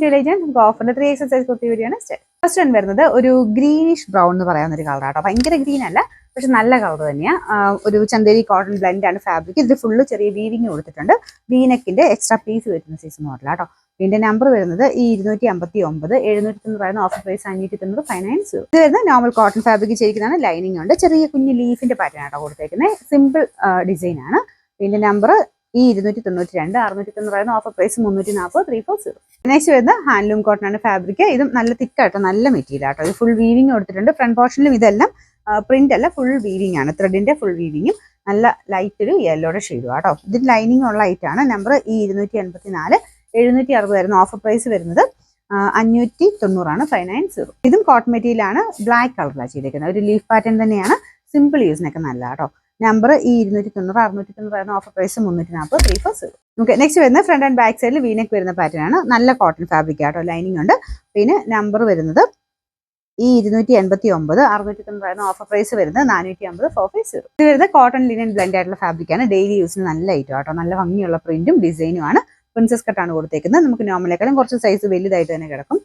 നമുക്ക് ഓഫറിന്റെ 3 എക്സസൈസ് കുർത്തി വരികയാണ്. First one വരുന്നത് ഒരു ഗ്രീനിഷ് ബ്രൗൺ എന്ന് പറയുന്ന ഒരു കളറാട്ടോ. ഭയങ്കര ഗ്രീൻ അല്ല, പക്ഷെ നല്ല കളർ തന്നെയാണ്. ഒരു ചന്ദേരി കോട്ടൺ ബ്ലെൻഡ് ആണ് ഫാബ്രിക്. ഇത് ഫുള്ള് ചെറിയ വീവിങ് കൊടുത്തിട്ടുണ്ട്. വീനെക്കിന്റെ എക്സ്ട്രാ പീസ് വരുന്ന സൈസ് മോഡലാട്ടോ. ഇതിന്റെ നമ്പർ വരുന്നത് ഈ 259, 790 ഓഫർ പ്രൈസ് 590 ഫൈനാൻസ്. ഇത് വരുന്നത് നോർമൽ കോട്ടൺ ഫാബ്രിക് ചെയ്യിക്കുന്നതാണ്. ലൈനിങ് ഉണ്ട്. ചെറിയ കുഞ്ഞ് ലീഫിന്റെ പാറ്റേൺ ആട്ടോ കൊടുത്തേക്കുന്നത്. സിമ്പിൾ ഡിസൈൻ ആണ്. ഇതിന്റെ നമ്പർ ഈ 292, 690 ഓഫർ പ്രൈസ് 340 340. നെക്സ്റ്റ് വരുന്നത് ഹാൻഡ്ലൂം കോട്ടൺ ആണ് ഫാബ്രിക്. ഇതും നല്ല തിക്കാട്ടോ, നല്ല മെറ്റീരിയൽ ആട്ടോ. ഇത് ഫുൾ വീവിങ് കൊടുത്തിട്ടുണ്ട്. ഫ്രണ്ട് പോർഷനിലും ഇതെല്ലാം പ്രിന്റ് അല്ല, ഫുൾ വീവിങ് ആണ്. ത്രെഡിന്റെ ഫുൾ വീവിങ്ങും നല്ല ലൈറ്റ് ഒരു യെല്ലോയുടെ ഷെയ്ഡും ആട്ടോ. ഇതിന് ലൈനിങ് ഉള്ള ഐറ്റാണ്. നമ്പർ ഈ 284, 760 ഓഫർ പ്രൈസ് വരുന്നത് 590 590. ഇതും കോട്ടൺ മെറ്റീരിയൽ ആണ്. ബ്ലാക്ക് കളറിലാണ് ചെയ്തേക്കുന്നത്. ഒരു ലീഫ് പാറ്റേൺ തന്നെയാണ്. സിമ്പിൾ യൂസിനൊക്കെ നല്ല ആട്ടോ. നമ്പർ ഈ 290, 690 ഓഫർ പ്രൈസ് 340 340. ഓക്കെ, നെക്സ്റ്റ് വരുന്നത് ഫ്രണ്ട് ആൻഡ് ബാക്ക് സൈഡിൽ വീനെക്ക് വരുന്ന പാറ്റേൺ ആണ്. നല്ല കോട്ടൺ ഫാബ്രിക് ആട്ടോ. ലൈനിങ് ഉണ്ട്. പിന്നെ നമ്പർ വരുന്നത് ഈ 289, 690 ഓഫർ പ്രൈസ് വരുന്നത് 450 450. ഇത് വരുന്നത് കോട്ടൺ ലിനൻ ബ്ലെൻഡ് ആയിട്ടുള്ള ഫാബ്രിക് ആണ്. ഡെയിലി യൂസിന് നല്ല ഐറ്റം ആട്ടോ. നല്ല ഭംഗിയുള്ള പ്രിന്റും ഡിസൈനും ആണ്. പ്രിൻസസ് കട്ടാണ് കൊടുത്തേക്കുന്നത്. നമുക്ക് നോർമലേക്കാളും കുറച്ച് സൈസ് വലുതായിട്ട് തന്നെ കിടക്കും.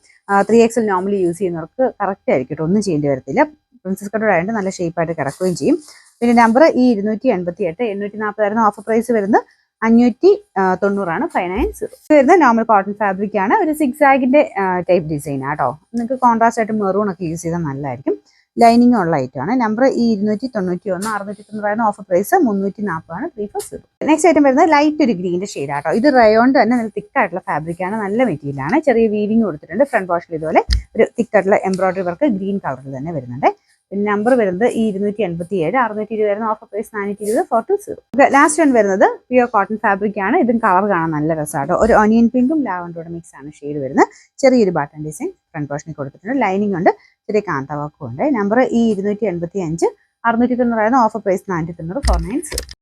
3XL നോർമലി യൂസ് ചെയ്യുന്നവർക്ക് കറക്റ്റ് ആയിരിക്കും കേട്ടോ. ഒന്നും ചെയ്യേണ്ടി വരത്തില്ല. പ്രിൻസസ് കട്ടോട് ആയതുകൊണ്ട് നല്ല ഷേപ്പായിട്ട് കിടക്കുകയും ചെയ്യും. പിന്നെ നമ്പർ ഈ 288, 840 ഓഫർ പ്രൈസ് വരുന്നത് 590 ഫൈനാൻസ്. ഇത് വരുന്നത് നോർമൽ കോട്ടൺ ഫാബ്രിക് ആണ്. ഒരു സിക്സാഗിന്റെ ടൈപ്പ് ഡിസൈൻ ആട്ടോ. നിങ്ങൾക്ക് കോൺട്രാസ്റ്റ് ആയിട്ട് മെറൂൺ ഒക്കെ യൂസ് ചെയ്താൽ നല്ലതായിരിക്കും. ലൈനിങ് ഉള്ള ഐറ്റം ആണ്. നമ്പർ ഈ 291, 690 ഓഫർ പ്രൈസ് 340 340. നെക്സ്റ്റ് ഐറ്റം വരുന്നത് ലൈറ്റ് ഒരു ഗ്രീന്റെ ഷെയ്ഡ് ആട്ടോ. ഇത് റയോണ്ട് തന്നെ നല്ല തിക്കായിട്ടുള്ള ഫാബ്രിക് ആണ്. നല്ല മെറ്റീരിയൽ ആണ്. ചെറിയ വീവിങ് കൊടുത്തിട്ടുണ്ട്. ഫ്രണ്ട് പോർഷനിൽ ഇതുപോലെ ഒരു തിക്കായിട്ടുള്ള എംബ്രോയിഡറി വർക്ക് ഗ്രീൻ കളറിൽ തന്നെ വരുന്നുണ്ട്. പിന്നെ നമ്പർ വരുന്നത് ഈ 287, 620 ഓഫർ പ്രൈസ് 420 420. ലാസ്റ്റ് വൺ വരുന്നത് പ്യുവർ കോട്ടൺ ഫാബ്രിക് ആണ്. ഇതും കളർ കാണാൻ നല്ല രസമാട്ടോ. ഒരു ഓണിയൻ പിങ്കും ലാവൻഡറുടെ മിക്സ് ആണ് ഷെയ്ഡ് വരുന്നത്. ചെറിയൊരു ബട്ടൺ ഡിസൈൻ ഫ്രണ്ട് പോർഷനിൽ കൊടുത്തിട്ടുണ്ട്. ലൈനിങ് ഉണ്ട്. ചെറിയ കാന്ത വർക്കും ഉണ്ട്. നമ്പർ ഈ 285, 690 ഓഫർ പ്രൈസ് 490 490.